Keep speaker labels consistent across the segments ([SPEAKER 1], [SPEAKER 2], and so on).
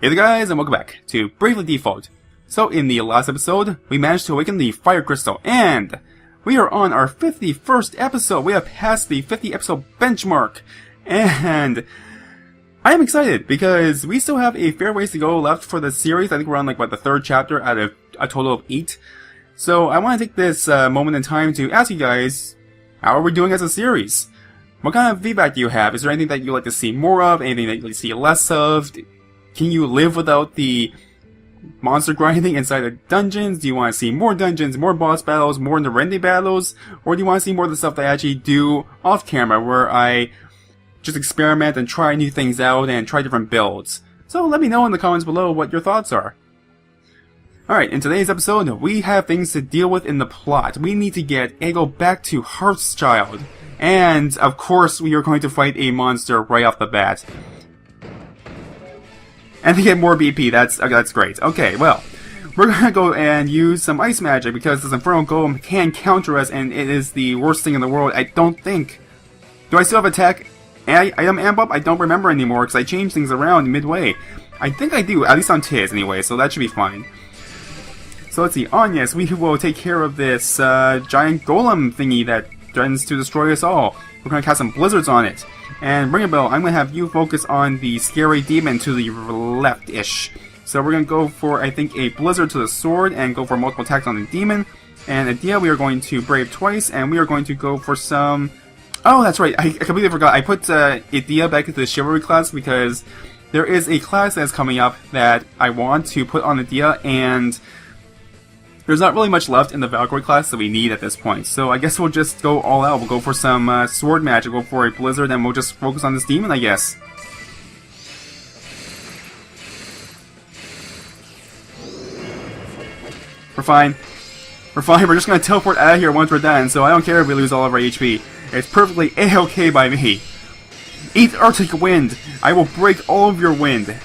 [SPEAKER 1] Hey there guys, and welcome back to Bravely Default. So in the last episode, we managed to awaken the Fire Crystal, and we are on our 51st episode. We have passed the 50 episode benchmark, and I am excited because we still have a fair ways to go left for the series. I think we're on the third chapter out of a total of 8. So I want to take this moment in time to ask you guys, how are we doing as a series? What kind of feedback do you have? Is there anything that you'd like to see more of? Anything that you'd like to see less of? Can you live without the monster grinding inside the dungeons? Do you want to see more dungeons, more boss battles, more Nerendi battles? Or do you want to see more of the stuff that I actually do off camera, where I just experiment and try new things out and try different builds? So let me know in the comments below what your thoughts are. Alright, in today's episode, we have things to deal with in the plot. We need to get Egil back to Hearthchild. And, of course, we are going to fight a monster right off the bat. And to get more BP, that's great. Okay, well, we're gonna go and use some ice magic because this Infernal Golem can counter us, and it is the worst thing in the world, I don't think. Do I still have attack item amp up? I don't remember anymore because I changed things around midway. I think I do, at least on Tiz anyway, so that should be fine. So let's see, yes, we will take care of this giant golem thingy that threatens to destroy us all. We're gonna cast some blizzards on it. And Ringabel, I'm going to have you focus on the scary demon to the left-ish. So we're going to go for, I think, a blizzard to the sword and go for multiple attacks on the demon. And Edea, we are going to brave twice, and we are going to go for some... Oh, that's right, I completely forgot. I put Edea back into the chivalry class because there is a class that's coming up that I want to put on Edea, and there's not really much left in the Valkyrie class that we need at this point, so I guess we'll just go all out. We'll go for some sword magic, go for a blizzard, and we'll just focus on this demon, I guess. We're fine. We're fine, we're just gonna teleport out of here once we're done, so I don't care if we lose all of our HP. It's perfectly A-okay by me. Eat Arctic Wind! I will break all of your wind.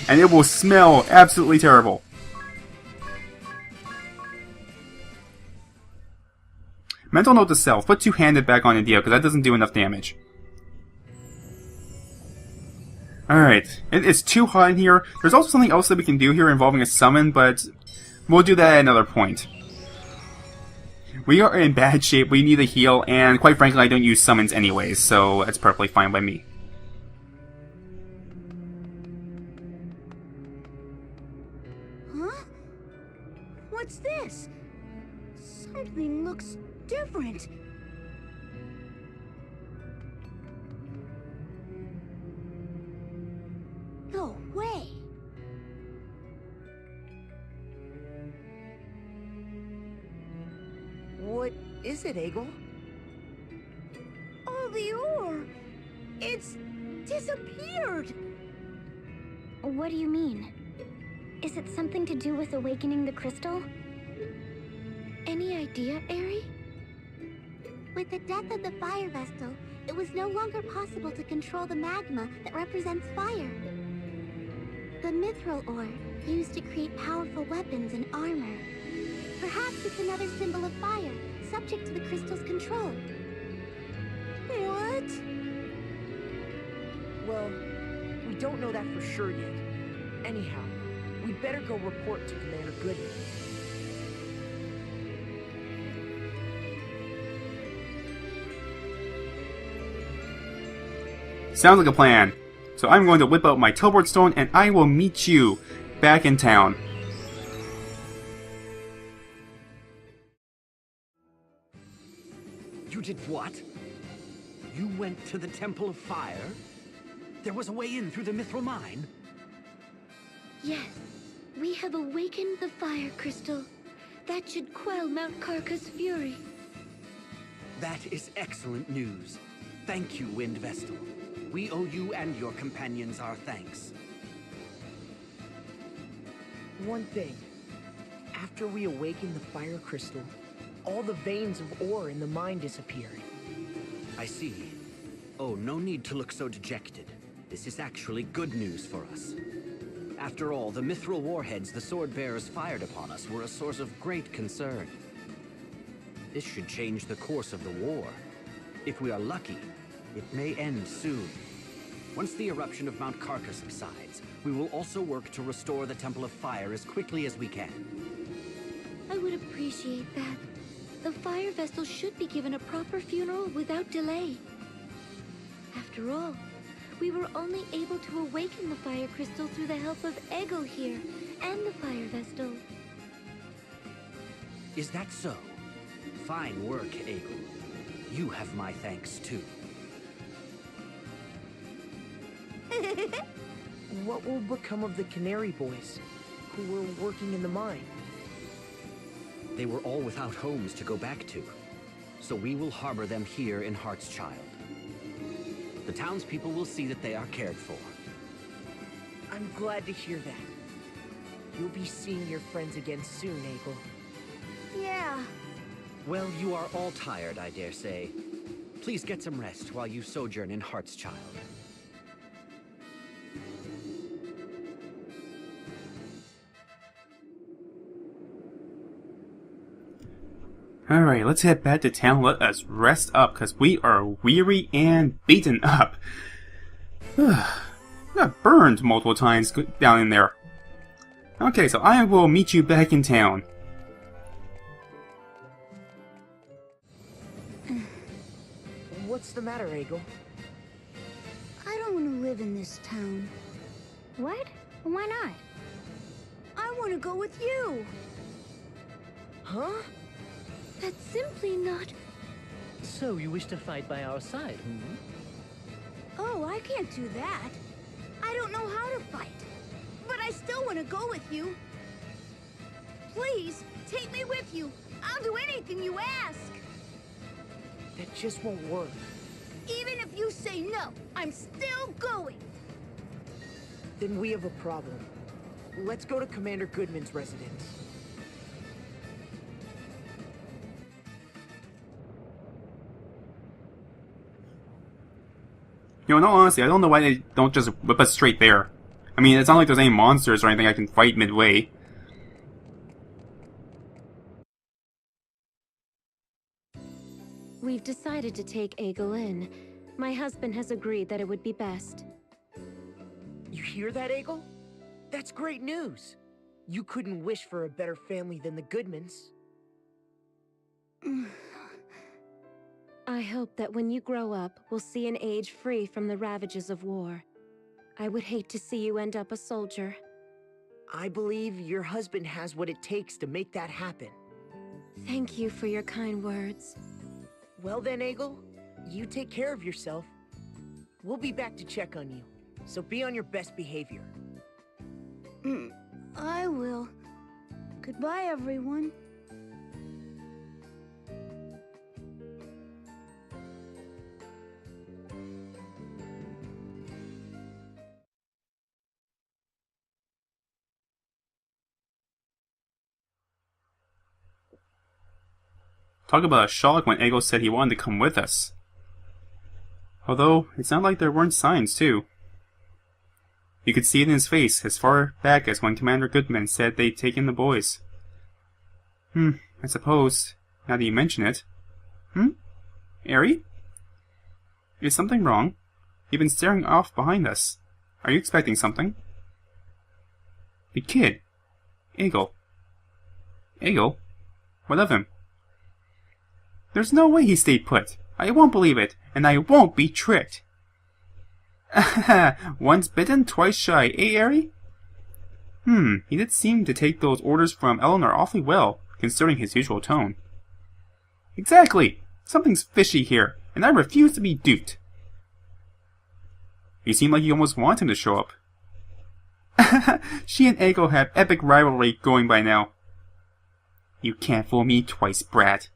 [SPEAKER 1] And it will smell absolutely terrible. Mental note to self, put two-handed back on Edea, because that doesn't do enough damage. Alright, it's too hot in here. There's also something else that we can do here involving a summon, but we'll do that at another point. We are in bad shape, we need a heal, and quite frankly I don't use summons anyways, so that's perfectly fine by me.
[SPEAKER 2] Huh? What's this? Something looks different. No way.
[SPEAKER 3] What is it, Egil?
[SPEAKER 2] Oh, the ore! It's disappeared!
[SPEAKER 4] What do you mean? Is it something to do with awakening the crystal? Any idea, Aerie?
[SPEAKER 5] With the death of the Fire Vestal, it was no longer possible to control the magma that represents fire. The mithril ore, used to create powerful weapons and armor. Perhaps it's another symbol of fire, subject to the crystal's control.
[SPEAKER 2] What?
[SPEAKER 3] Well, we don't know that for sure yet. Anyhow, we'd better go report to Commander Goodman.
[SPEAKER 1] Sounds like a plan. So I'm going to whip out my teleport stone and I will meet you back in town.
[SPEAKER 6] You did what? You went to the Temple of Fire? There was a way in through the Mithril Mine?
[SPEAKER 4] Yes. We have awakened the fire crystal. That should quell Mount Karka's fury.
[SPEAKER 6] That is excellent news. Thank you, Wind Vestal. We owe you and your companions our thanks.
[SPEAKER 3] One thing. After we awakened the fire crystal, all the veins of ore in the mine disappeared.
[SPEAKER 6] I see. Oh, no need to look so dejected. This is actually good news for us. After all, the mithril warheads the sword-bearers fired upon us were a source of great concern. This should change the course of the war. If we are lucky, it may end soon. Once the eruption of Mount Karka subsides, we will also work to restore the Temple of Fire as quickly as we can.
[SPEAKER 4] I would appreciate that. The Fire Vestal should be given a proper funeral without delay. After all, we were only able to awaken the Fire Crystal through the help of Ego here, and the Fire Vestal.
[SPEAKER 6] Is that so? Fine work, Egel. You have my thanks, too.
[SPEAKER 3] What will become of the Canary Boys, who were working in the mine?
[SPEAKER 6] They were all without homes to go back to, so we will harbor them here in Heartschild. The townspeople will see that they are cared for.
[SPEAKER 3] I'm glad to hear that. You'll be seeing your friends again soon, Egel.
[SPEAKER 2] Yeah.
[SPEAKER 6] Well, you are all tired, I dare say. Please get some rest while you sojourn in Heartschild.
[SPEAKER 1] Alright, let's head back to town. Let us rest up, because we are weary and beaten up. Got burned multiple times down in there. Okay, so I will meet you back in town.
[SPEAKER 3] What's the matter, Egel?
[SPEAKER 2] I don't want to live in this town.
[SPEAKER 4] What? Why not?
[SPEAKER 2] I want to go with you.
[SPEAKER 3] Huh?
[SPEAKER 4] That's simply not...
[SPEAKER 7] So you wish to fight by our side, hmm?
[SPEAKER 2] Oh, I can't do that. I don't know how to fight. But I still want to go with you. Please, take me with you. I'll do anything you ask.
[SPEAKER 3] That just won't work.
[SPEAKER 2] Even if you say no, I'm still going.
[SPEAKER 3] Then we have a problem. Let's go to Commander Goodman's residence.
[SPEAKER 1] You know, in all honesty, I don't know why they don't just whip us straight there. I mean, it's not like there's any monsters or anything I can fight midway.
[SPEAKER 4] We've decided to take Egel in. My husband has agreed that it would be best.
[SPEAKER 3] You hear that, Egel? That's great news. You couldn't wish for a better family than the Goodmans.
[SPEAKER 4] I hope that when you grow up, we'll see an age free from the ravages of war. I would hate to see you end up a soldier.
[SPEAKER 3] I believe your husband has what it takes to make that happen.
[SPEAKER 4] Thank you for your kind words.
[SPEAKER 3] Well then, Egel, you take care of yourself. We'll be back to check on you, so be on your best behavior.
[SPEAKER 2] I will. Goodbye, everyone.
[SPEAKER 1] Talk about a shock when Egel said he wanted to come with us. Although, it sounded like there weren't signs, too. You could see it in his face as far back as when Commander Goodman said they'd taken the boys. I suppose, now that you mention it. Eri? Is something wrong? You've been staring off behind us. Are you expecting something? The kid. Egel. Egel? What of him? There's no way he stayed put. I won't believe it, and I won't be tricked. Once bitten, twice shy, eh, Eri? He did seem to take those orders from Eleanor awfully well, considering his usual tone. Exactly! Something's fishy here, and I refuse to be duped. You seem like you almost want him to show up. She and Egel have epic rivalry going by now. You can't fool me twice, brat.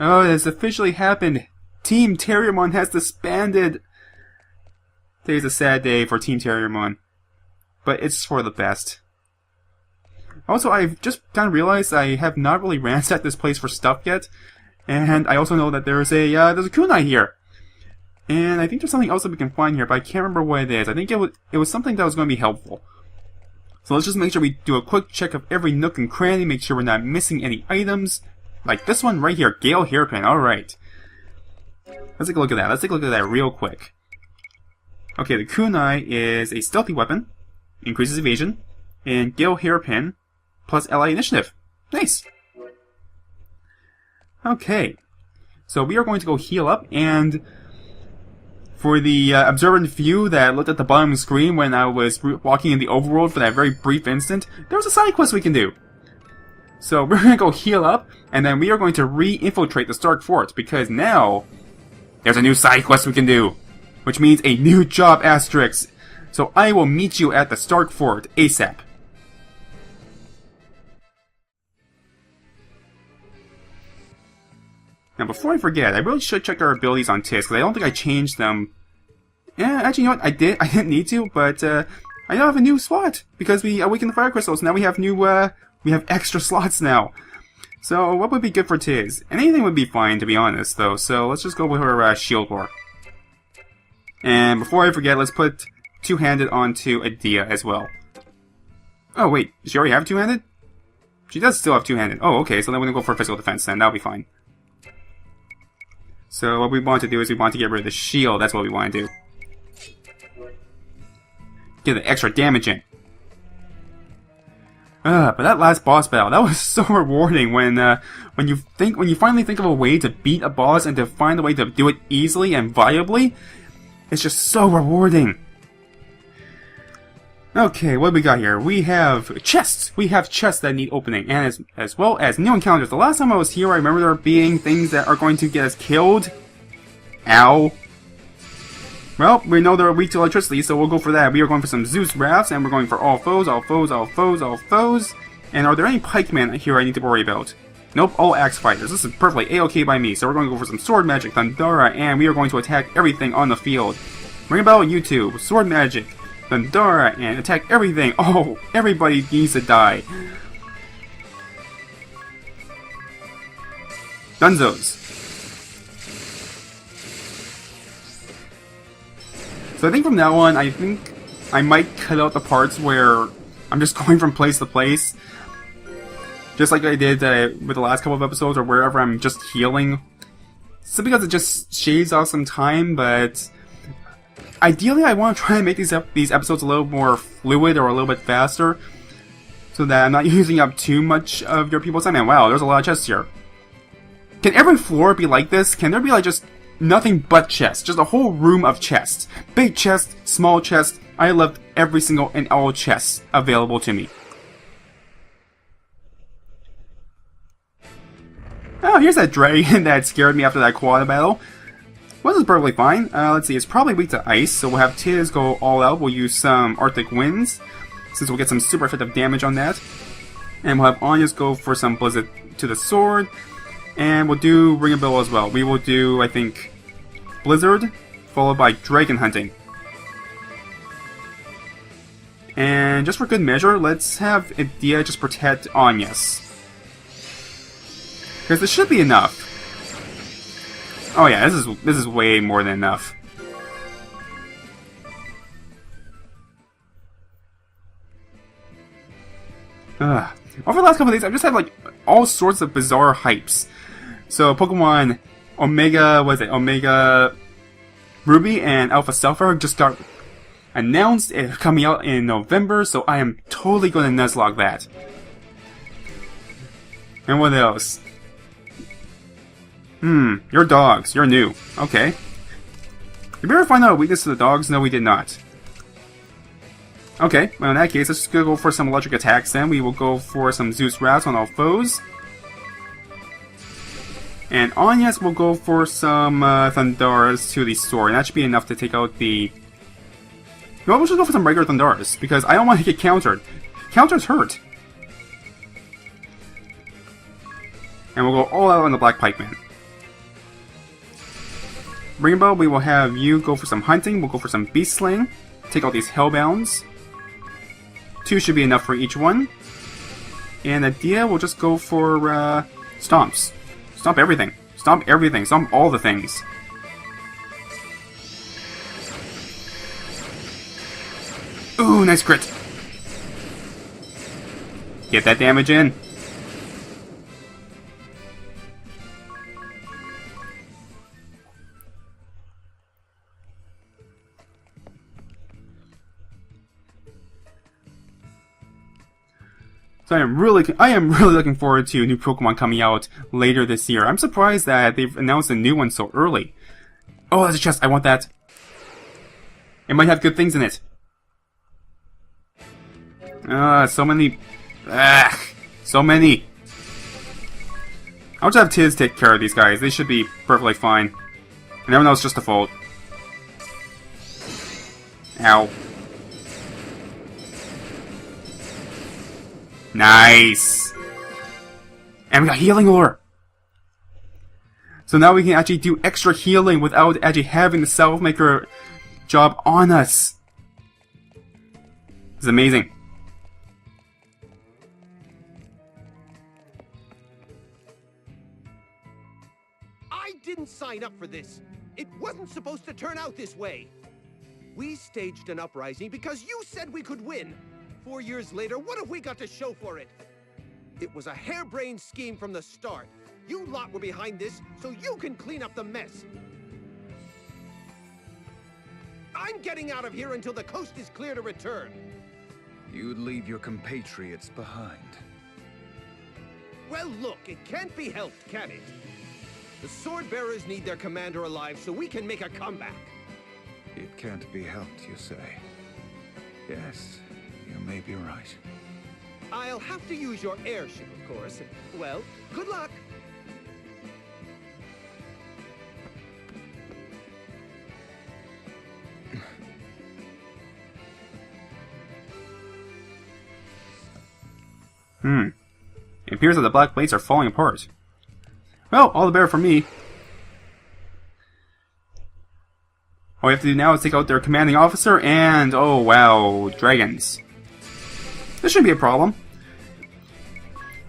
[SPEAKER 1] Oh, it has officially happened. Team Terriermon has disbanded. Today's a sad day for Team Terriermon, but it's for the best. Also, I've just kind of realized I have not really ransacked this place for stuff yet, and I also know that there's a kunai here, and I think there's something else that we can find here, but I can't remember what it is. I think it was something that was going to be helpful. So let's just make sure we do a quick check of every nook and cranny, make sure we're not missing any items. Like this one right here, Gale Hairpin, alright. Let's take a look at that. Let's take a look at that real quick. Okay, the kunai is a stealthy weapon, increases evasion, and Gale Hairpin plus ally initiative. Nice! Okay, so we are going to go heal up, and for the observant few that looked at the bottom of the screen when I was walking in the overworld for that very brief instant, there was a side quest we can do. So we're going to go heal up, and then we are going to re-infiltrate the Stark Fort, because now there's a new side quest we can do, which means a new job asterisk. So I will meet you at the Stark Fort ASAP. Now before I forget, I really should check our abilities on Tiz, because I don't think I changed them. Yeah, actually, you know what? I didn't need to, but I now have a new slot, because we awakened the Fire Crystals. Now we have we have extra slots now. So what would be good for Tiz? Anything would be fine, to be honest, though. So let's just go with her Shield War. And before I forget, let's put two-handed onto Edea as well. Oh wait, does she already have two-handed? She does still have two-handed. Oh, okay, so then we're gonna go for physical defense then. That'll be fine. So what we want to do is we want to get rid of the shield. That's what we want to do. Get the extra damage in. But that last boss battle, that was so rewarding when you finally think of a way to beat a boss and to find a way to do it easily and viably. It's just so rewarding. Okay, what do we got here? We have chests. We have chests that need opening, and as well as new encounters. The last time I was here, I remember there being things that are going to get us killed. Ow. Well, we know they're weak to electricity, so we'll go for that. We are going for some Zeus Rafts, and we're going for all foes, all foes, all foes, all foes. And are there any pikemen here I need to worry about? Nope, all axe fighters. This is perfectly a-okay by me. So we're going to go for some sword magic, Thundara, and we are going to attack everything on the field. Ring a bell, YouTube. Sword magic, Thundara, and attack everything. Oh, everybody needs to die. Dunzos. So I think from now on, I think I might cut out the parts where I'm just going from place to place. Just like I did with the last couple of episodes, or wherever I'm just healing. Simply because it just shaves off some time, but ideally I want to try and make these episodes a little more fluid or a little bit faster, so that I'm not using up too much of your people's time. And wow, there's a lot of chests here. Can every floor be like this? Can there be like just nothing but chests? Just a whole room of chests. Big chests, small chests. I left every single and all chests available to me. Oh, here's that dragon that scared me after that quad battle. Well, this is perfectly fine. Let's see, it's probably weak to ice, so we'll have Tiz go all out. We'll use some Arctic Winds, since we'll get some super effective damage on that. And we'll have Anya's go for some Blizzard to the sword. And we'll do Ring of Bill as well. We will do, I think, Blizzard, followed by Dragon Hunting. And just for good measure, let's have Edea just protect Anya's. Because this should be enough. Oh yeah, this is way more than enough. Over the last couple of days, I've just had like all sorts of bizarre hypes. So Pokemon Omega, what is it? Omega Ruby and Alpha Sapphire just got announced. It's coming out in November, so I am totally going to Nuzlocke that. And what else? Your dogs. You're new. Okay. Did we ever find out a weakness to the dogs? No, we did not. Okay, well in that case, let's just go for some electric attacks then. We will go for some Zeus Rafts on all foes. And Anya's will go for some Thundaras to the sword. And that should be enough to take out the... No, we'll just go for some regular Thundaras, because I don't want to get countered. Counters hurt. And we'll go all out on the Black Pikeman. Rainbow, we will have you go for some hunting. We'll go for some beast slaying. Take out these hellbounds. 2 should be enough for each one. And Edea will just go for stomps. Stomp everything. Stomp everything. Stomp all the things. Ooh, nice crit. Get that damage in. So I am really looking forward to new Pokemon coming out later this year. I'm surprised that they've announced a new one so early. Oh, there's a chest. I want that. It might have good things in it. So many. So many. I'll just have Tiz take care of these guys. They should be perfectly fine. And everyone else just default. Ow. Nice! And we got healing ore! So now we can actually do extra healing without actually having the Salve Maker job on us. It's amazing.
[SPEAKER 8] I didn't sign up for this. It wasn't supposed to turn out this way. We staged an uprising because you said we could win. 4 years later, what have we got to show for it? It was a harebrained scheme from the start. You lot were behind this, so you can clean up the mess. I'm getting out of here until the coast is clear to return.
[SPEAKER 9] You'd leave your compatriots behind.
[SPEAKER 8] Well, look, it can't be helped, can it? The Sword Bearers need their commander alive so we can make a comeback.
[SPEAKER 9] It can't be helped, you say? Yes, you may be right.
[SPEAKER 8] I'll have to use your airship, of course. Well, good luck.
[SPEAKER 1] It appears that the black plates are falling apart. Well, all the better for me. All we have to do now is take out their commanding officer and, oh wow, dragons. This shouldn't be a problem.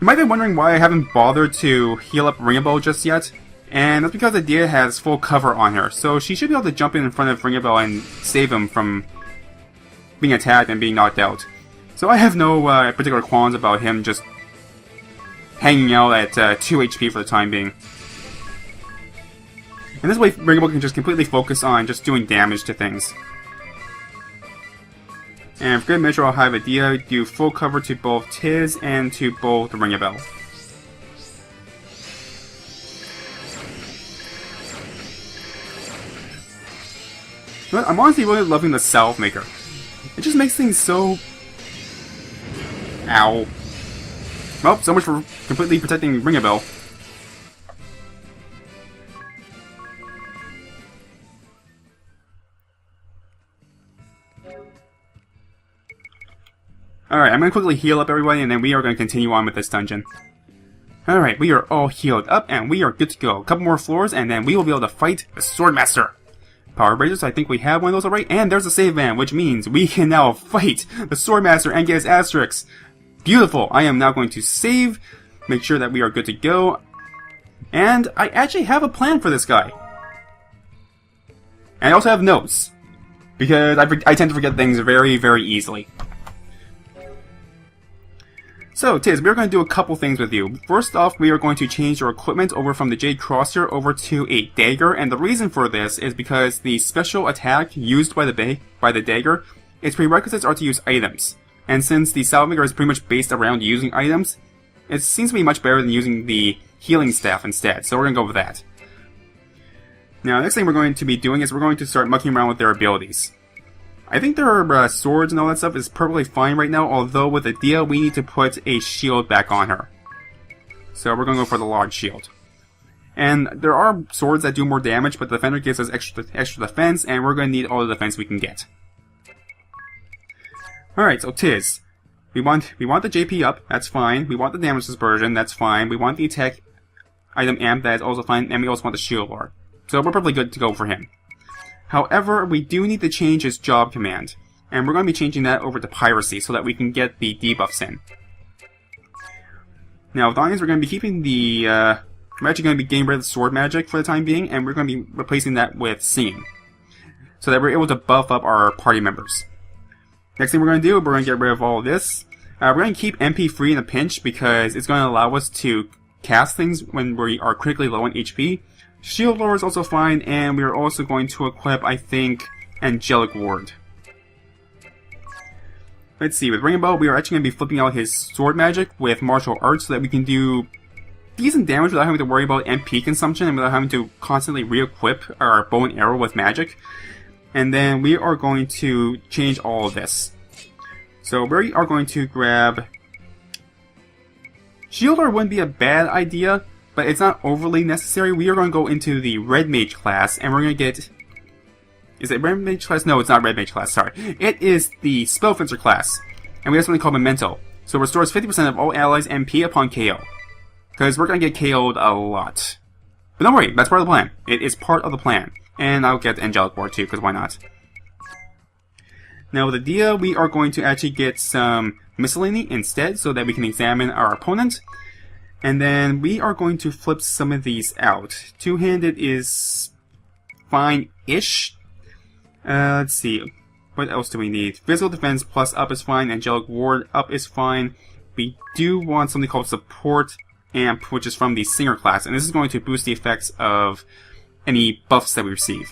[SPEAKER 1] You might be wondering why I haven't bothered to heal up Ringabel just yet, and that's because Edea has full cover on her, so she should be able to jump in front of Ringabel and save him from being attacked and being knocked out. So I have no particular qualms about him just hanging out at 2 HP for the time being. And this way, Ringabel can just completely focus on just doing damage to things. And for good measure, I'll have Edea do full cover to both Tiz and to both Ringabel. But I'm honestly really loving the Salve Maker. It just makes things so... Ow. Well, so much for completely protecting Ringabel. Alright, I'm going to quickly heal up everybody, and then we are going to continue on with this dungeon. Alright, we are all healed up, and we are good to go. A couple more floors, and then we will be able to fight the Swordmaster. Power Braziers, I think we have one of those already, and there's a save van, which means we can now fight the Swordmaster and get his asterisks. Beautiful! I am now going to save, make sure that we are good to go, and I actually have a plan for this guy. And I also have notes, because I tend to forget things very, very easily. So, Tiz, we're going to do a couple things with you. First off, we are going to change your equipment over from the Jade Crosshair over to a dagger, and the reason for this is because the special attack used by the dagger, its prerequisites are to use items. And since the Salve Maker is pretty much based around using items, it seems to be much better than using the healing staff instead, so we're going to go with that. Now, next thing we're going to be doing is we're going to start mucking around with their abilities. I think their swords and all that stuff is perfectly fine right now, although with Edea we need to put a shield back on her. So we're going to go for the large shield. And there are swords that do more damage, but the defender gives us extra defense, and we're going to need all the defense we can get. Alright, so Tiz. We want the JP up, that's fine. We want the damage dispersion, that's fine. We want the attack item amp, that's also fine. And we also want the shield bar. So we're perfectly good to go for him. However, we do need to change his job command, and we're going to be changing that over to Piracy so that we can get the debuffs in. Now, with Onions, we're going to be keeping the, we're actually going to be getting rid of the sword magic for the time being, and we're going to be replacing that with Singing, so that we're able to buff up our party members. Next thing we're going to do, we're going to get rid of all of this. We're going to keep MP free in a pinch because it's going to allow us to cast things when we are critically low on HP. Shield Lore is also fine, and we are also going to equip, I think, Angelic Ward. let's see, with Rainbow, we are actually going to be flipping out his sword magic with martial arts so that we can do decent damage without having to worry about MP consumption and without having to constantly re-equip our bow and arrow with magic. And then we are going to change all of this. So we are going to grab... Shieldar wouldn't be a bad idea, but it's not overly necessary. We are going to go into the Red Mage class, and we're going to get... Is it Red Mage class? No, it's not Red Mage class, sorry. It is the Spellfencer class, and we have something called Memento. So it restores 50% of all allies' MP upon KO. Because we're going to get KO'd a lot. But don't worry, that's part of the plan. It is part of the plan. And I'll get Angelic Ward too, because why not? Now with Edea, we are going to actually get some Miscellany instead, so that we can examine our opponent. And then we are going to flip some of these out. Two-handed is fine-ish. Let's see. What else do we need? Physical defense plus up is fine. Angelic Ward up is fine. We do want something called Support Amp, which is from the Singer class. And this is going to boost the effects of any buffs that we receive.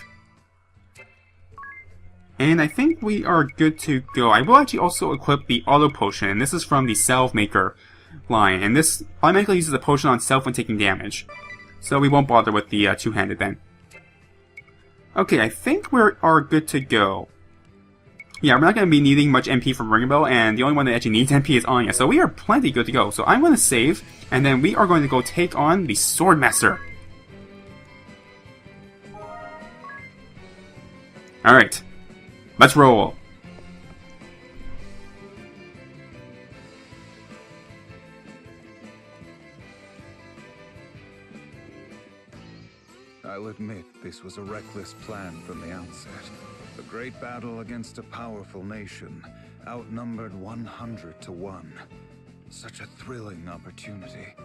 [SPEAKER 1] And I think we are good to go. I will actually also equip the Auto Potion, and this is from the Salve Maker line. And this automatically uses a potion on self when taking damage. So we won't bother with the two-handed then. Okay, I think we are good to go. Yeah, we're not going to be needing much MP from Ringbell, and the only one that actually needs MP is Anya. So we are plenty good to go. So I'm going to save, and then we are going to go take on the Swordmaster. Alright. Let's roll.
[SPEAKER 9] I'll admit this was a reckless plan from the outset. A great battle against a powerful nation, outnumbered 100 to 1. Such a thrilling opportunity.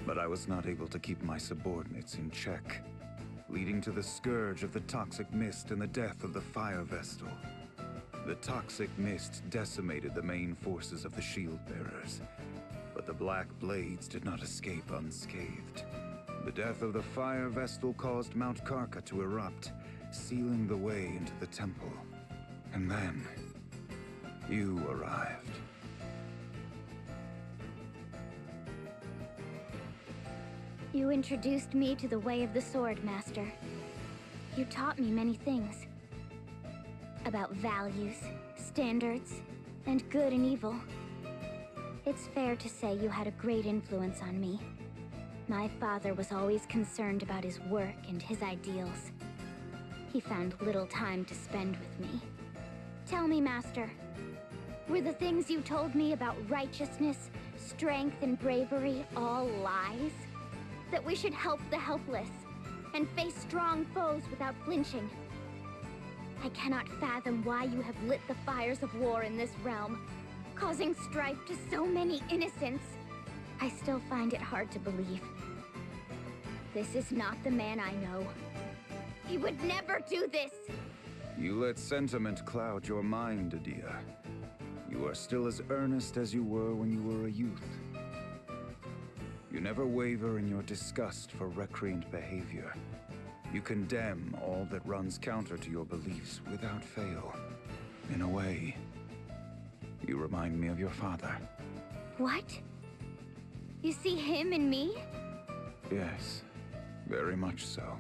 [SPEAKER 9] But I was not able to keep my subordinates in check, leading to the scourge of the Toxic Mist and the death of the Fire Vestal. The Toxic Mist decimated the main forces of the Shield Bearers, but the Black Blades did not escape unscathed. The death of the Fire Vestal caused Mount Karka to erupt, sealing the way into the temple. And then, you arrived.
[SPEAKER 4] You introduced me to the way of the Sword, Master. You taught me many things. About values, standards, and good and evil. It's fair to say you had a great influence on me. My father was always concerned about his work and his ideals. He found little time to spend with me. Tell me, Master, were the things you told me about righteousness, strength, and bravery all lies? That we should help the helpless and face strong foes without flinching? I cannot fathom why you have lit the fires of war in this realm, causing strife to so many innocents. I still find it hard to believe. This is not the man I know. He would never do this!
[SPEAKER 9] You let sentiment cloud your mind, Edea. You are still as earnest as you were when you were a youth. You never waver in your disgust for recreant behavior. You condemn all that runs counter to your beliefs without fail. In a way, you remind me of your father.
[SPEAKER 4] What? You see him in me?
[SPEAKER 9] Yes, very much so.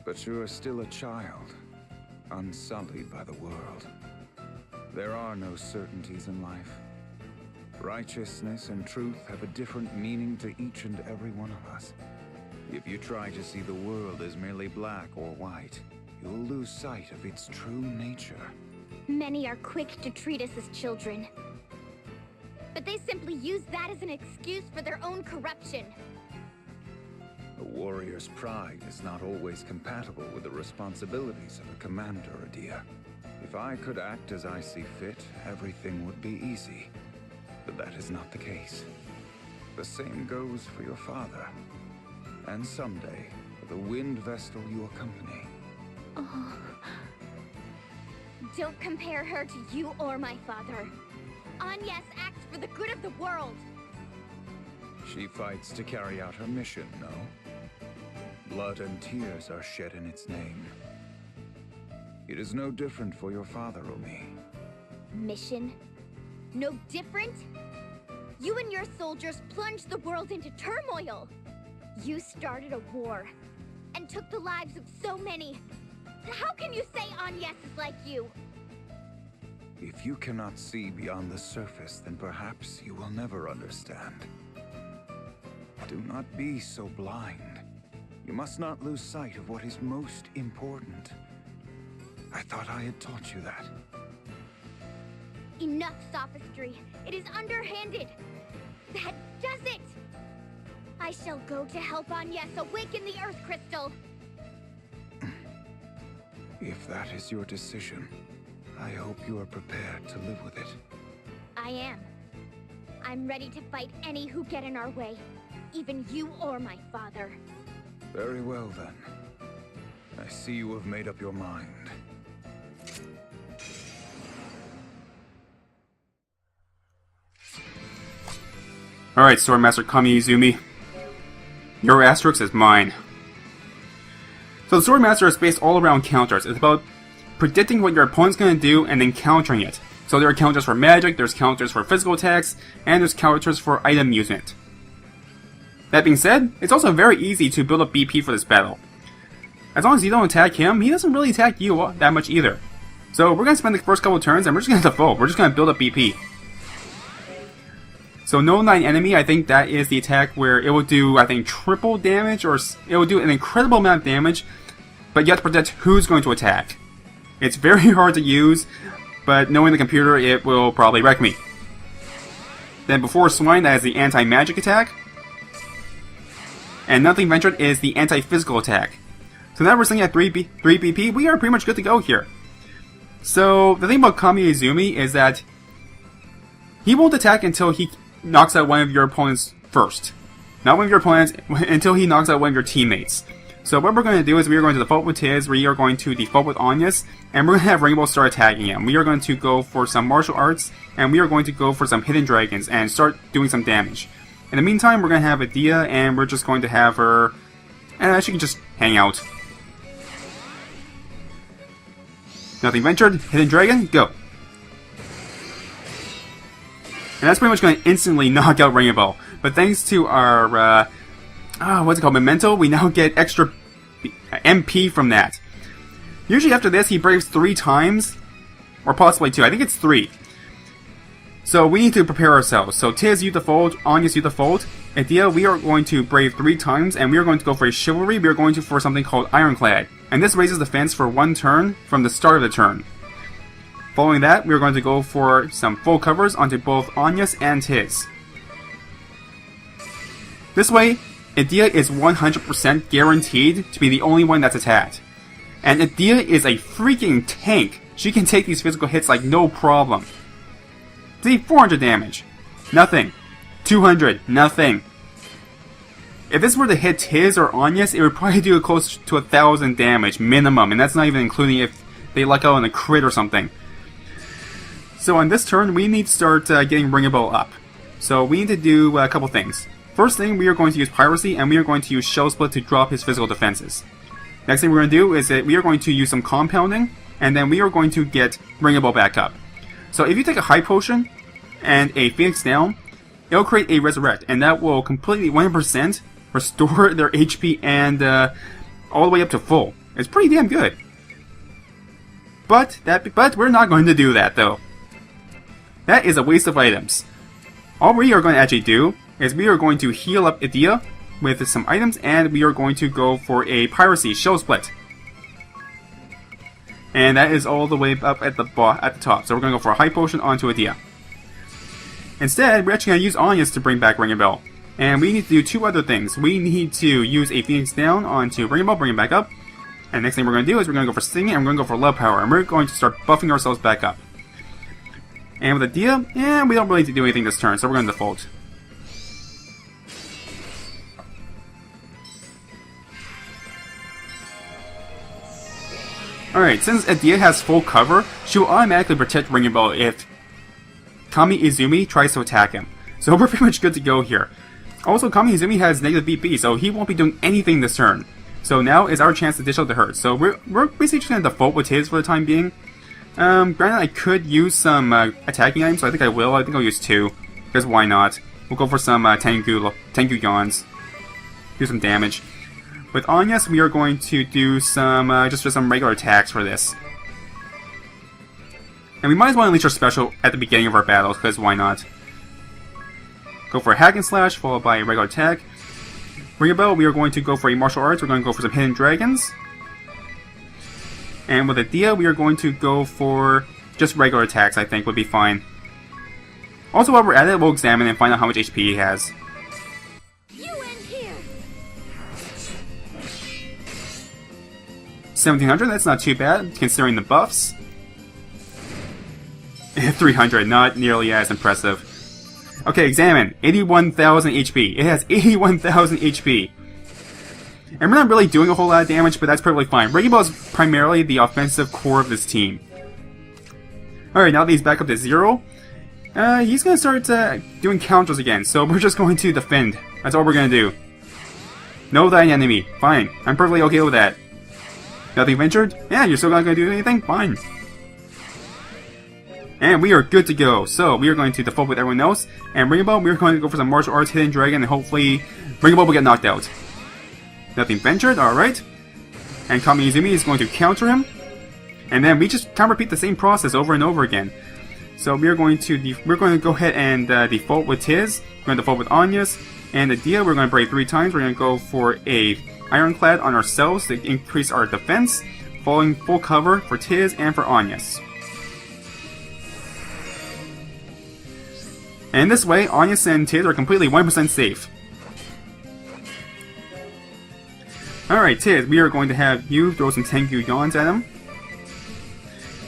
[SPEAKER 9] But you are still a child, unsullied by the world. There are no certainties in life. Righteousness and truth have a different meaning to each and every one of us. If you try to see the world as merely black or white, you'll lose sight of its true nature.
[SPEAKER 4] Many are quick to treat us as children. But they simply use that as an excuse for their own corruption.
[SPEAKER 9] A warrior's pride is not always compatible with the responsibilities of a commander, Edea. If I could act as I see fit, everything would be easy. But that is not the case. The same goes for your father. And someday, for the Wind Vestal you accompany.
[SPEAKER 4] Oh. Don't compare her to you or my father. Agnes acts for the good of the world.
[SPEAKER 9] She fights to carry out her mission, no? Blood and tears are shed in its name. It is no different for your father, Omi.
[SPEAKER 2] mission? No different? You and your soldiers plunged the world into turmoil. You started a war and took the lives of so many. How can you say Agnes is like you?
[SPEAKER 9] If you cannot see beyond the surface, then perhaps you will never understand. Do not be so blind. You must not lose sight of what is most important. I thought I had taught you that.
[SPEAKER 2] Enough sophistry. It is underhanded. That does it. I shall go to help Agnes awaken the Earth Crystal.
[SPEAKER 9] If that is your decision, I hope you are prepared to live with it.
[SPEAKER 2] I am. I'm ready to fight any who get in our way. Even you or my father.
[SPEAKER 9] Very well, then. I see you have made up your mind.
[SPEAKER 1] Alright, Swordmaster Kami Izumi. Your asterisk is mine. So the Swordmaster is based all around counters. It's about predicting what your opponent's going to do and then countering it. So there are counters for magic, there's counters for physical attacks, and there's counters for item usement. That being said, it's also very easy to build up BP for this battle. As long as you don't attack him, he doesn't really attack you that much either. So we're going to spend the first couple of turns and we're just going to default. We're just going to build up BP. So No 9 Enemy, I think that is the attack where it will do, I think, triple damage, or it will do an incredible amount of damage, but you have to predict who's going to attack. It's very hard to use, but knowing the computer, it will probably wreck me. Then Before Swine, that is the anti-magic attack. And Nothing Ventured is the anti-physical attack. So now we're sitting at 3 BP, we are pretty much good to go here. So the thing about Kami Izumi is that he won't attack until he knocks out one of your opponents first. Not one of your opponents, until he knocks out one of your teammates. So what we're going to do is we are going to default with Tiz, we are going to default with Agnes, and we're going to have Rainbow start attacking him. We are going to go for some martial arts, and we are going to go for some hidden dragons, and start doing some damage. In the meantime, we're going to have Edea, and we're just going to have her... she can just hang out. Nothing Ventured, Hidden Dragon, go! And that's pretty much going to instantly knock out Rainbow. But thanks to our, what's it called, Memento, we now get extra MP from that. Usually after this, he braves 3 times, or possibly 2. I think it's 3. So we need to prepare ourselves. So Tiz, you default, Agnes, you default. Edea, we are going to brave 3 times, and we are going to go for a Chivalry. We are going to for something called Ironclad. And this raises defense for 1 turn from the start of the turn. Following that, we are going to go for some full covers onto both Agnes and Tiz. This way, Edea is 100% guaranteed to be the only one that's attacked. And Edea is a freaking tank. She can take these physical hits like no problem. See, 400 damage. Nothing. 200. Nothing. If this were to hit Tiz or Agnes, it would probably do close to 1,000 damage minimum, and that's not even including if they luck out on a crit or something. So on this turn, we need to start getting Ringable up. So we need to do a couple things. First thing, we are going to use Piracy, and we are going to use Shell Split to drop his physical defenses. Next thing we're going to do is that we are going to use some Compounding, and then we are going to get Ringable back up. So if you take a High Potion and a Phoenix Down, it'll create a Resurrect, and that will completely 100% restore their HP and all the way up to full. It's pretty damn good. But we're not going to do that though. That is a waste of items. All we are going to actually do is we are going to heal up Edea with some items, and we are going to go for a Piracy Shell Split. And that is all the way up at the top. So we're going to go for a High Potion onto Edea. Instead, we're actually going to use Agnes to bring back Ringable. And we need to do 2 other things. We need to use a Phoenix Down onto Ringable, bring it back up. And next thing we're going to do is we're going to go for Stinging, and we're going to go for Love Power. And we're going to start buffing ourselves back up. And with Edea, we don't really need to do anything this turn, so we're going to default. Alright, since Edea has full cover, she will automatically protect Ringable if Kami Izumi tries to attack him. So we're pretty much good to go here. Also, Kami Izumi has negative BP, so he won't be doing anything this turn. So now is our chance to dish out the hurt. So we're basically just going to default with his for the time being. Granted, I could use some attacking items, so I think I will. I think I'll use 2, because why not? We'll go for some Tengu Yons. Do some damage. With Anyas, we are going to do some just some regular attacks for this. And we might as well unleash our special at the beginning of our battles, because why not? Go for a hack and slash, followed by a regular attack. Ring a bell, we are going to go for a martial arts. We're going to go for some hidden dragons. And with Edea, we are going to go for just regular attacks, I think would be fine. Also, while we're at it, we'll examine and find out how much HP he has.
[SPEAKER 2] You end here.
[SPEAKER 1] 1700, that's not too bad, considering the buffs. 300, not nearly as impressive. Okay, examine. 81,000 HP. It has 81,000 HP. And we're not really doing a whole lot of damage, but that's perfectly fine. Wrecking Ball is primarily the offensive core of this team. Alright, now that he's back up to 0, he's gonna start doing counters again, so we're just going to defend. That's all we're gonna do. Know thine enemy. Fine. I'm perfectly okay with that. Nothing ventured? Yeah, you're still not gonna do anything? Fine. And we are good to go. So, we are going to default with everyone else. And Ring a Bell, we are going to go for some martial arts, hidden dragon, and hopefully Ring a Bell will get knocked out. Nothing ventured, alright. And Kami Izumi is going to counter him. And then we just kind of repeat the same process over and over again. So we are going to go ahead and default with Tiz. We're going to default with Anyas. And Edea, we're going to brave 3 times. We're going to go for a Ironclad on ourselves to increase our defense. Following full cover for Tiz and for Anyas. And this way, Anyas and Tiz are completely 100% safe. Alright, Tiz, we are going to have you throw some Tengu Yons at him.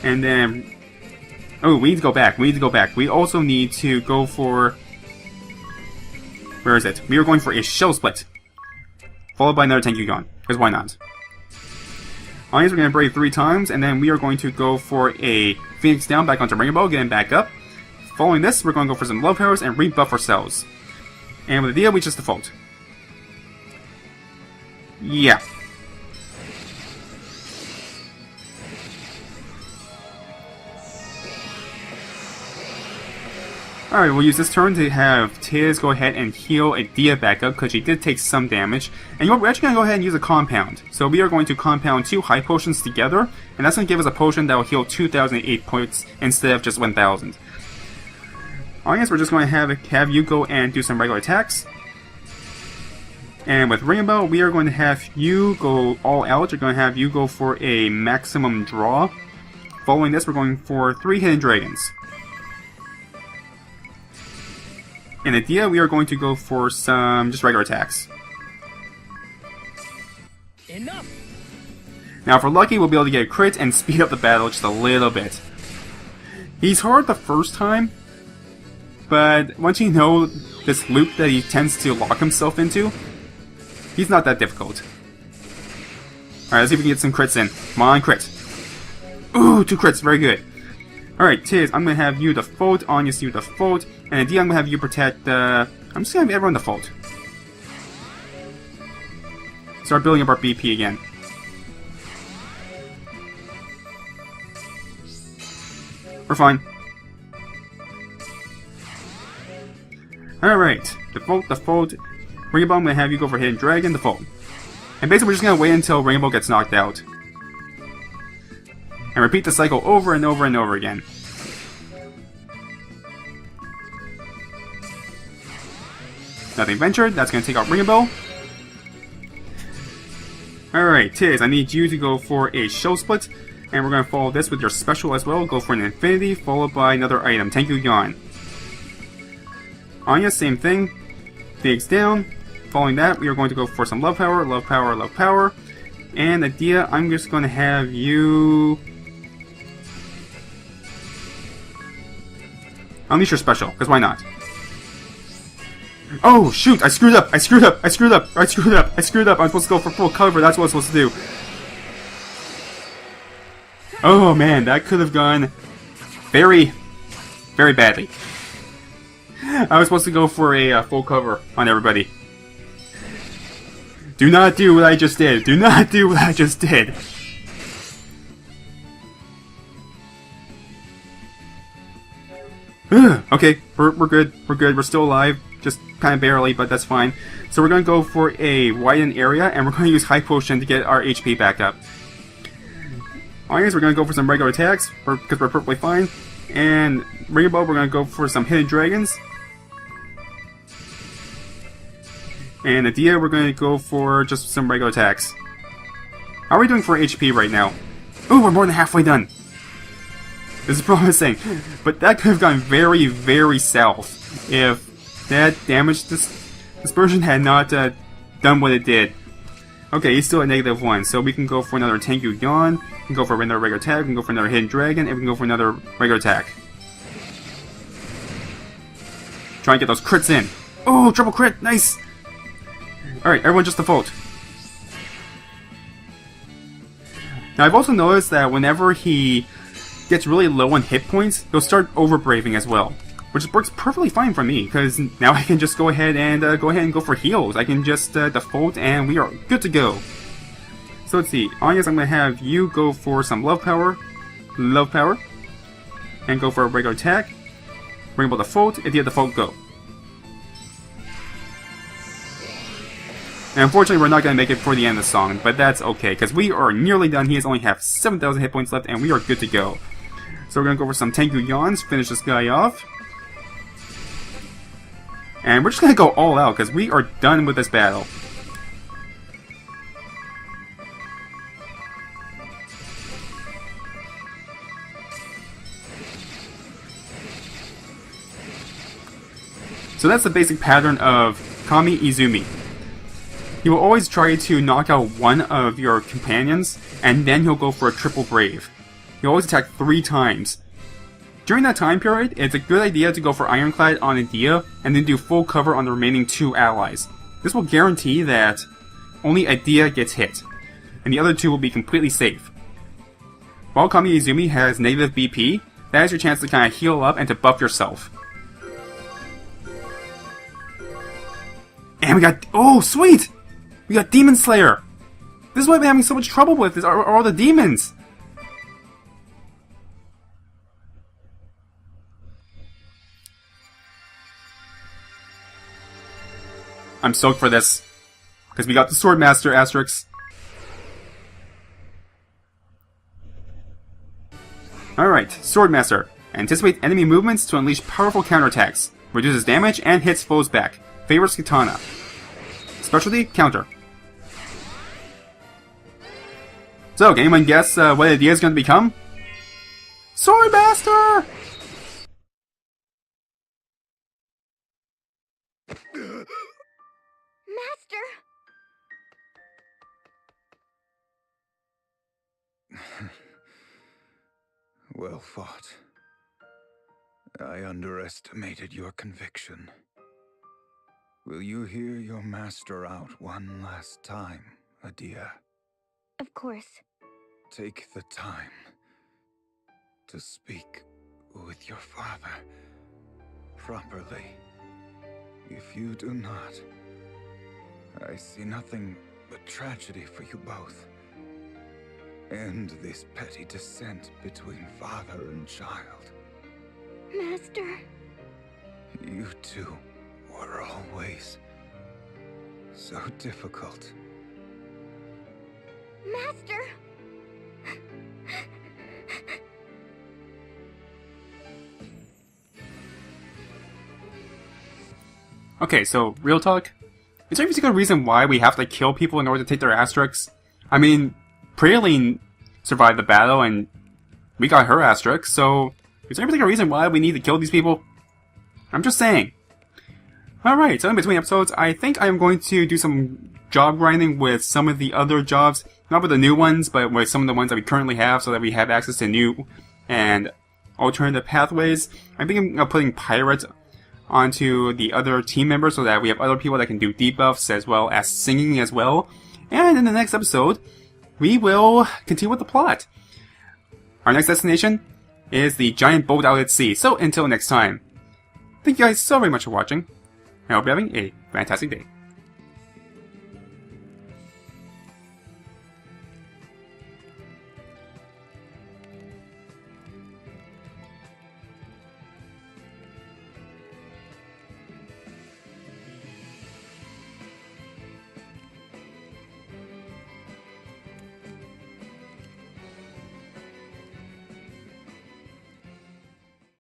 [SPEAKER 1] And then... oh, we need to go back. We also need to go for... where is it? We are going for a Shell Split. Followed by another Tengu Yon. Because why not? Anyas, we're going to brave 3 times. And then we are going to go for a Phoenix down back onto Ring a Bell, getting back up. Following this, we're going to go for some Love Powers and rebuff ourselves. And with Edea, we just default. Yeah. Alright, we'll use this turn to have Tiz go ahead and heal Edea back up, because she did take some damage. And you know what, we're actually going to go ahead and use a compound. So we are going to compound 2 high potions together, and that's going to give us a potion that will heal 2,008 points instead of just 1,000. Anyas, we're just going to have you go and do some regular attacks. And with Ring a Bell, we are going to have you go all out. We're going to have you go for a maximum draw. Following this, we're going for 3 hidden dragons. In Edea, we are going to go for some just regular attacks.
[SPEAKER 7] Enough.
[SPEAKER 1] Now, if we're lucky, we'll be able to get a crit and speed up the battle just a little bit. He's hard the first time, but once you know this loop that he tends to lock himself into, he's not that difficult. Alright, let's see if we can get some crits in. Come on, crit. Ooh, 2 crits, very good. Alright, Tiz, I'm going to have you default, Anyas, you default, and Edea, I'm going to have you protect, I'm just going to have everyone default. Start building up our BP again. We're fine. Alright, default. Ring a Bell, I'm going to have you go for Hidden Dragon, default. And basically we're just going to wait until Ring a Bell gets knocked out. And repeat the cycle over and over and over again. Nothing ventured, that's going to take out Ring a Bell. Alright, Tiz, I need you to go for a Shell Split. And we're going to follow this with your special as well. Go for an Infinity, followed by another item, Tengu Yon. Anyas, same thing. Phoenix down. Following that, we are going to go for some Love Power, Love Power, Love Power. And Edea, I'm just going to have you... unleash your special, because why not? Oh, shoot! I screwed up! I'm supposed to go for full cover, that's what I'm supposed to do. Oh man, that could have gone very, very badly. I was supposed to go for a full cover on everybody. Do not do what I just did. Okay, we're good. We're good. We're still alive. Just kind of barely, but that's fine. So we're going to go for a widened area, and we're going to use High Potion to get our HP back up. Alright, we're going to go for some regular attacks, because we're perfectly fine. And Rainbow, we're going to go for some Hidden Dragons. And Adia, we're going to go for just some regular attacks. How are we doing for HP right now? Ooh, we're more than halfway done. This is promising. But that could have gone very, very south if that damage dispersion had not done what it did. Okay, he's still at -1, so we can go for another Tengu Yawn, we can go for another regular attack, we can go for another Hidden Dragon, and we can go for another regular attack. Try and get those crits in. Oh, triple crit! Nice! Alright, everyone just default. Now, I've also noticed that whenever he gets really low on hit points, he'll start overbraving as well. Which works perfectly fine for me, because now I can just go ahead and go for heals. I can just default, and we are good to go. So let's see. I guess I'm going to have you go for some Love Power, and go for a regular attack. Rainbow default, Adia default, go. And unfortunately, we're not going to make it for the end of the song, but that's okay, because we are nearly done. He has only have 7,000 hit points left, and we are good to go. So we're going to go for some Tengu Yawns, finish this guy off. And we're just going to go all out, because we are done with this battle. So that's the basic pattern of Kami Izumi. He will always try to knock out one of your companions, and then he'll go for a triple brave. He'll always attack 3 times. During that time period, it's a good idea to go for Ironclad on Adia, and then do full cover on the remaining 2 allies. This will guarantee that only Adia gets hit, and the other 2 will be completely safe. While Kami Izumi has negative BP, that is your chance to kind of heal up and to buff yourself. And we got... oh, sweet! We got Demon Slayer! This is what I've been having so much trouble with, are all the demons! I'm stoked for this, because we got the Swordmaster Asterix. Alright, Swordmaster. Anticipate enemy movements to unleash powerful counterattacks. Reduces damage and hits foes back. Favors Katana. Specialty, counter. So, can anyone guess what Adia is going to become? Swordmaster!
[SPEAKER 2] Master!
[SPEAKER 9] Well fought. I underestimated your conviction. Will you hear your master out one last time, Adia?
[SPEAKER 2] Of course.
[SPEAKER 9] Take the time to speak with your father properly. If you do not, I see nothing but tragedy for you both. End this petty dissent between father and child.
[SPEAKER 2] Master.
[SPEAKER 9] You two were always so difficult.
[SPEAKER 2] Master!
[SPEAKER 1] Okay, so, real talk? Is there any particular reason why we have to kill people in order to take their asterisks? I mean, Praline survived the battle and we got her asterisk, so is there any particular reason why we need to kill these people? I'm just saying. Alright, so in between episodes, I think I'm going to do some job grinding with some of the other jobs. Not with the new ones, but with some of the ones that we currently have, so that we have access to new and alternative pathways. I'm thinking of putting Pirate onto the other team members so that we have other people that can do debuffs as well as singing as well. And in the next episode, we will continue with the plot. Our next destination is the giant boat out at sea. So until next time, thank you guys so very much for watching. I hope you're having a fantastic day.